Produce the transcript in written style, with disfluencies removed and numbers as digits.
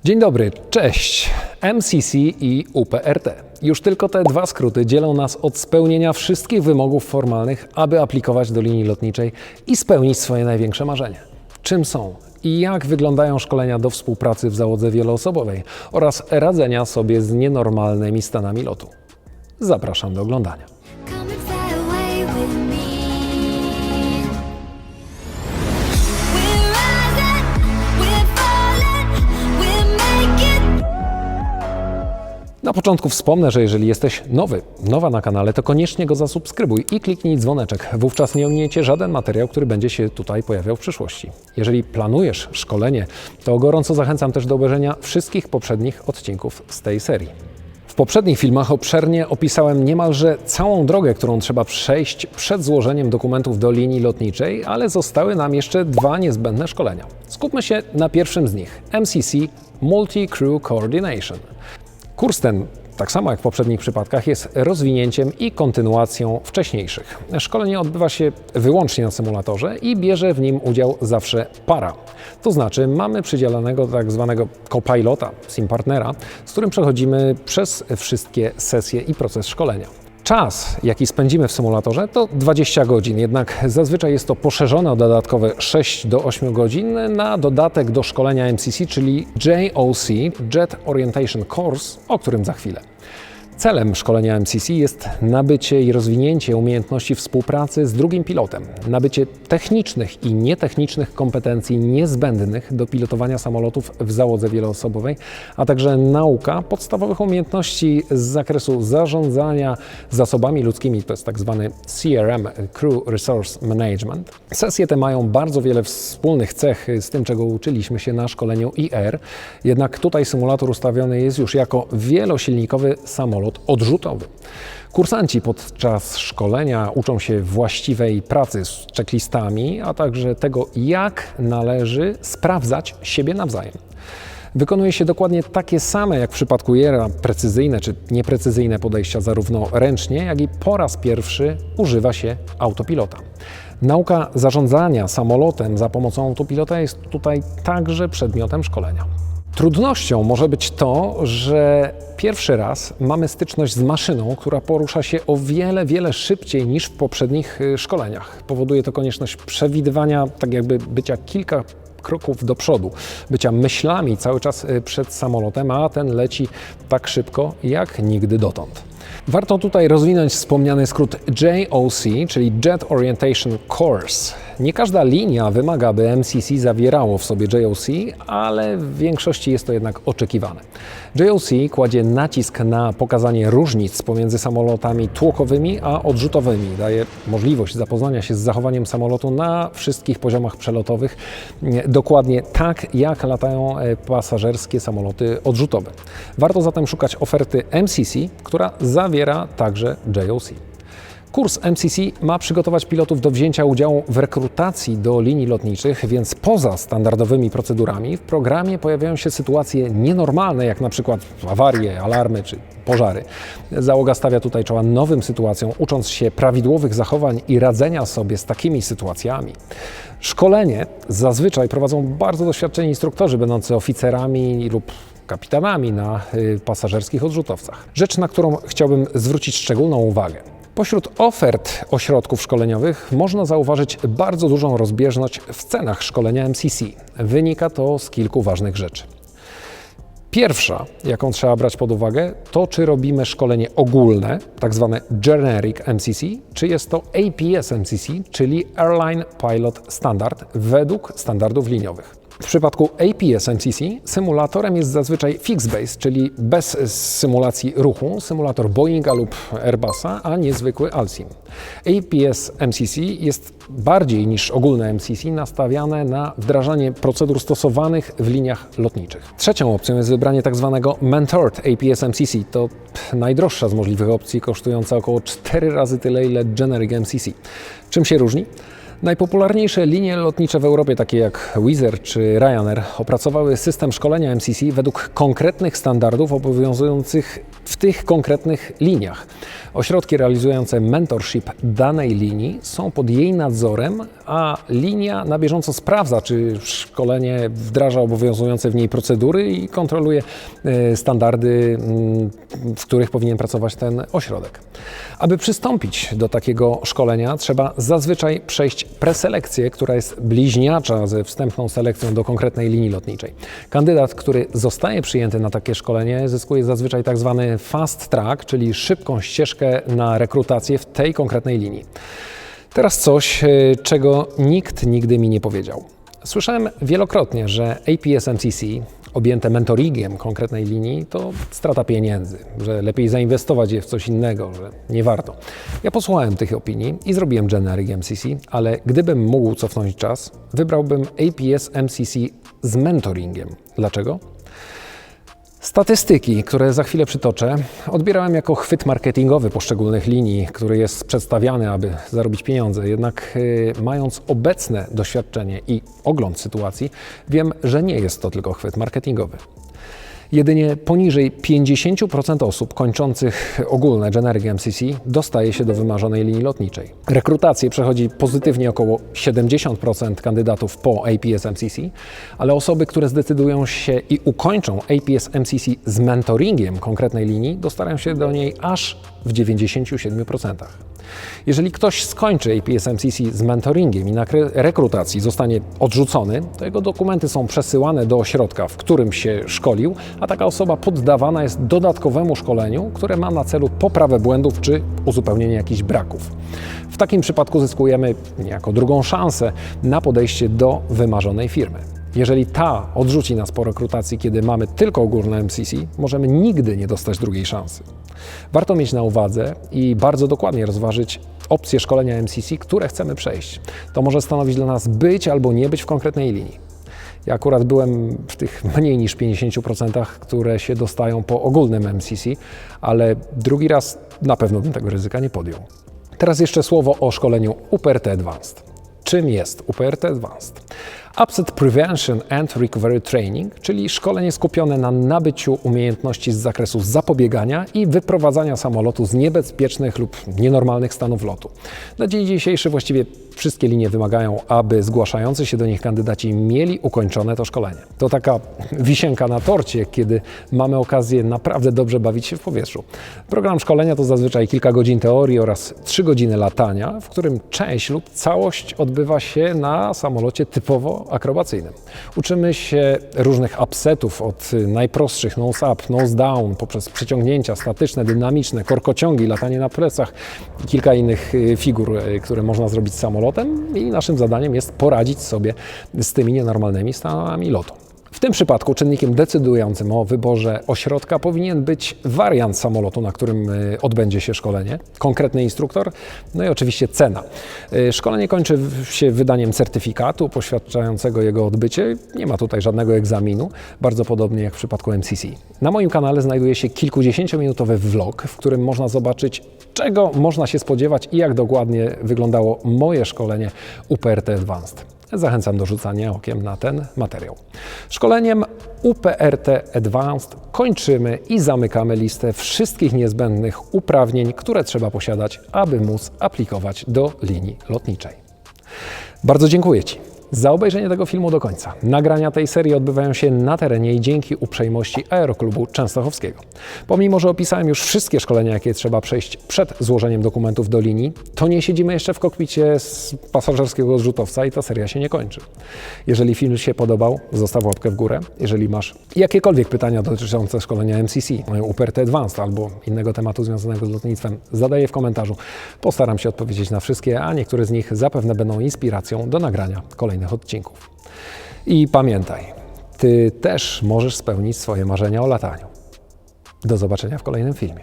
Dzień dobry, cześć! MCC i UPRT. Już tylko te dwa skróty dzielą nas od spełnienia wszystkich wymogów formalnych, aby aplikować do linii lotniczej i spełnić swoje największe marzenie. Czym są i jak wyglądają szkolenia do współpracy w załodze wieloosobowej oraz radzenia sobie z nienormalnymi stanami lotu? Zapraszam do oglądania. Come and fly away with me. We're rising, we're falling, we're making. Na początku wspomnę, że jeżeli jesteś nowa na kanale, to koniecznie go zasubskrybuj i kliknij dzwoneczek. Wówczas nie ominiecie żaden materiał, który będzie się tutaj pojawiał w przyszłości. Jeżeli planujesz szkolenie, to gorąco zachęcam też do obejrzenia wszystkich poprzednich odcinków z tej serii. W poprzednich filmach obszernie opisałem niemalże całą drogę, którą trzeba przejść przed złożeniem dokumentów do linii lotniczej, ale zostały nam jeszcze dwa niezbędne szkolenia. Skupmy się na pierwszym z nich, MCC Multi-Crew Coordination. Kurs ten, tak samo jak w poprzednich przypadkach, jest rozwinięciem i kontynuacją wcześniejszych. Szkolenie odbywa się wyłącznie na symulatorze i bierze w nim udział zawsze para. To znaczy mamy przydzielonego tak zwanego co-pilota, sim partnera, z którym przechodzimy przez wszystkie sesje i proces szkolenia. Czas, jaki spędzimy w symulatorze, to 20 godzin, jednak zazwyczaj jest to poszerzone o dodatkowe 6 do 8 godzin na dodatek do szkolenia MCC, czyli JOC, Jet Orientation Course, o którym za chwilę. Celem szkolenia MCC jest nabycie i rozwinięcie umiejętności współpracy z drugim pilotem, nabycie technicznych i nietechnicznych kompetencji niezbędnych do pilotowania samolotów w załodze wieloosobowej, a także nauka podstawowych umiejętności z zakresu zarządzania zasobami ludzkimi, to jest tak zwany CRM, Crew Resource Management. Sesje te mają bardzo wiele wspólnych cech z tym, czego uczyliśmy się na szkoleniu IR, jednak tutaj symulator ustawiony jest już jako wielosilnikowy samolot odrzutowy. Kursanci podczas szkolenia uczą się właściwej pracy z checklistami, a także tego, jak należy sprawdzać siebie nawzajem. Wykonuje się dokładnie takie same jak w przypadku IR, precyzyjne czy nieprecyzyjne podejścia zarówno ręcznie, jak i po raz pierwszy używa się autopilota. Nauka zarządzania samolotem za pomocą autopilota jest tutaj także przedmiotem szkolenia. Trudnością może być to, że pierwszy raz mamy styczność z maszyną, która porusza się o wiele szybciej niż w poprzednich szkoleniach. Powoduje to konieczność przewidywania, tak jakby bycia kilka kroków do przodu, bycia myślami cały czas przed samolotem, a ten leci tak szybko jak nigdy dotąd. Warto tutaj rozwinąć wspomniany skrót JOC, czyli Jet Orientation Course. Nie każda linia wymaga, by MCC zawierało w sobie JOC, ale w większości jest to jednak oczekiwane. JOC kładzie nacisk na pokazanie różnic pomiędzy samolotami tłokowymi a odrzutowymi. Daje możliwość zapoznania się z zachowaniem samolotu na wszystkich poziomach przelotowych, dokładnie tak jak latają pasażerskie samoloty odrzutowe. Warto zatem szukać oferty MCC, która zawiera także JOC. Kurs MCC ma przygotować pilotów do wzięcia udziału w rekrutacji do linii lotniczych, więc poza standardowymi procedurami w programie pojawiają się sytuacje nienormalne, jak na przykład awarie, alarmy czy pożary. Załoga stawia tutaj czoła nowym sytuacjom, ucząc się prawidłowych zachowań i radzenia sobie z takimi sytuacjami. Szkolenie zazwyczaj prowadzą bardzo doświadczeni instruktorzy, będący oficerami lub kapitanami na pasażerskich odrzutowcach. Rzecz, na którą chciałbym zwrócić szczególną uwagę. Pośród ofert ośrodków szkoleniowych można zauważyć bardzo dużą rozbieżność w cenach szkolenia MCC. Wynika to z kilku ważnych rzeczy. Pierwsza, jaką trzeba brać pod uwagę, to czy robimy szkolenie ogólne, tak zwane Generic MCC, czy jest to APS MCC, czyli Airline Pilot Standard, według standardów liniowych. W przypadku APS MCC symulatorem jest zazwyczaj fixed-base, czyli bez symulacji ruchu, symulator Boeinga lub Airbusa, a nie zwykły ALSIM. APS MCC jest bardziej niż ogólne MCC nastawiane na wdrażanie procedur stosowanych w liniach lotniczych. Trzecią opcją jest wybranie tzw. Mentored APS MCC. To najdroższa z możliwych opcji, kosztująca około 4 razy tyle, ile Generic MCC. Czym się różni? Najpopularniejsze linie lotnicze w Europie, takie jak Wizz Air czy Ryanair, opracowały system szkolenia MCC według konkretnych standardów obowiązujących w tych konkretnych liniach. Ośrodki realizujące mentorship danej linii są pod jej nadzorem, a linia na bieżąco sprawdza, czy szkolenie wdraża obowiązujące w niej procedury i kontroluje standardy, w których powinien pracować ten ośrodek. Aby przystąpić do takiego szkolenia, trzeba zazwyczaj przejść preselekcję, która jest bliźniacza ze wstępną selekcją do konkretnej linii lotniczej. Kandydat, który zostaje przyjęty na takie szkolenie, zyskuje zazwyczaj tak zwany fast track, czyli szybką ścieżkę na rekrutację w tej konkretnej linii. Teraz coś, czego nikt nigdy mi nie powiedział. Słyszałem wielokrotnie, że APS MCC objęte mentoringiem konkretnej linii to strata pieniędzy, że lepiej zainwestować je w coś innego, że nie warto. Ja posłuchałem tych opinii i zrobiłem Generic MCC, ale gdybym mógł cofnąć czas, wybrałbym APS MCC z mentoringiem. Dlaczego? Statystyki, które za chwilę przytoczę, odbierałem jako chwyt marketingowy poszczególnych linii, który jest przedstawiany, aby zarobić pieniądze. Jednak mając obecne doświadczenie i ogląd sytuacji, wiem, że nie jest to tylko chwyt marketingowy. Jedynie poniżej 50% osób kończących ogólne Generic MCC dostaje się do wymarzonej linii lotniczej. Rekrutację przechodzi pozytywnie około 70% kandydatów po APS MCC, ale osoby, które zdecydują się i ukończą APS MCC z mentoringiem konkretnej linii, dostarają się do niej aż w 97%. Jeżeli ktoś skończy APS MCC z mentoringiem i na rekrutacji zostanie odrzucony, to jego dokumenty są przesyłane do ośrodka, w którym się szkolił, a taka osoba poddawana jest dodatkowemu szkoleniu, które ma na celu poprawę błędów czy uzupełnienie jakichś braków. W takim przypadku zyskujemy niejako drugą szansę na podejście do wymarzonej firmy. Jeżeli ta odrzuci nas po rekrutacji, kiedy mamy tylko ogólne MCC, możemy nigdy nie dostać drugiej szansy. Warto mieć na uwadze i bardzo dokładnie rozważyć opcje szkolenia MCC, które chcemy przejść. To może stanowić dla nas być albo nie być w konkretnej linii. Ja akurat byłem w tych mniej niż 50%, które się dostają po ogólnym MCC, ale drugi raz na pewno bym tego ryzyka nie podjął. Teraz jeszcze słowo o szkoleniu UPRT Advanced. Czym jest UPRT Advanced? Upset Prevention and Recovery Training, czyli szkolenie skupione na nabyciu umiejętności z zakresu zapobiegania i wyprowadzania samolotu z niebezpiecznych lub nienormalnych stanów lotu. Na dzień dzisiejszy właściwie wszystkie linie wymagają, aby zgłaszający się do nich kandydaci mieli ukończone to szkolenie. To taka wisienka na torcie, kiedy mamy okazję naprawdę dobrze bawić się w powietrzu. Program szkolenia to zazwyczaj kilka godzin teorii oraz 3 godziny latania, w którym część lub całość odbywa się na samolocie typowo akrobacyjnym. Uczymy się różnych upsetów, od najprostszych nose up, nose down, poprzez przeciągnięcia statyczne, dynamiczne, korkociągi, latanie na plecach i kilka innych figur, które można zrobić z samolotem, i naszym zadaniem jest poradzić sobie z tymi nienormalnymi stanami lotu. W tym przypadku czynnikiem decydującym o wyborze ośrodka powinien być wariant samolotu, na którym odbędzie się szkolenie, konkretny instruktor, no i oczywiście cena. Szkolenie kończy się wydaniem certyfikatu poświadczającego jego odbycie. Nie ma tutaj żadnego egzaminu, bardzo podobnie jak w przypadku MCC. Na moim kanale znajduje się kilkudziesięciominutowy vlog, w którym można zobaczyć, czego można się spodziewać i jak dokładnie wyglądało moje szkolenie UPRT Advanced. Zachęcam do rzucania okiem na ten materiał. Szkoleniem UPRT Advanced kończymy i zamykamy listę wszystkich niezbędnych uprawnień, które trzeba posiadać, aby móc aplikować do linii lotniczej. Bardzo dziękuję Ci za obejrzenie tego filmu do końca. Nagrania tej serii odbywają się na terenie i dzięki uprzejmości Aeroklubu Częstochowskiego. Pomimo że opisałem już wszystkie szkolenia, jakie trzeba przejść przed złożeniem dokumentów do linii, to nie siedzimy jeszcze w kokpicie z pasażerskiego zrzutowca i ta seria się nie kończy. Jeżeli film się podobał, zostaw łapkę w górę. Jeżeli masz jakiekolwiek pytania dotyczące szkolenia MCC, UPRT Advanced albo innego tematu związanego z lotnictwem, zadaj je w komentarzu. Postaram się odpowiedzieć na wszystkie, a niektóre z nich zapewne będą inspiracją do nagrania kolejnych odcinków. I pamiętaj, Ty też możesz spełnić swoje marzenia o lataniu. Do zobaczenia w kolejnym filmie.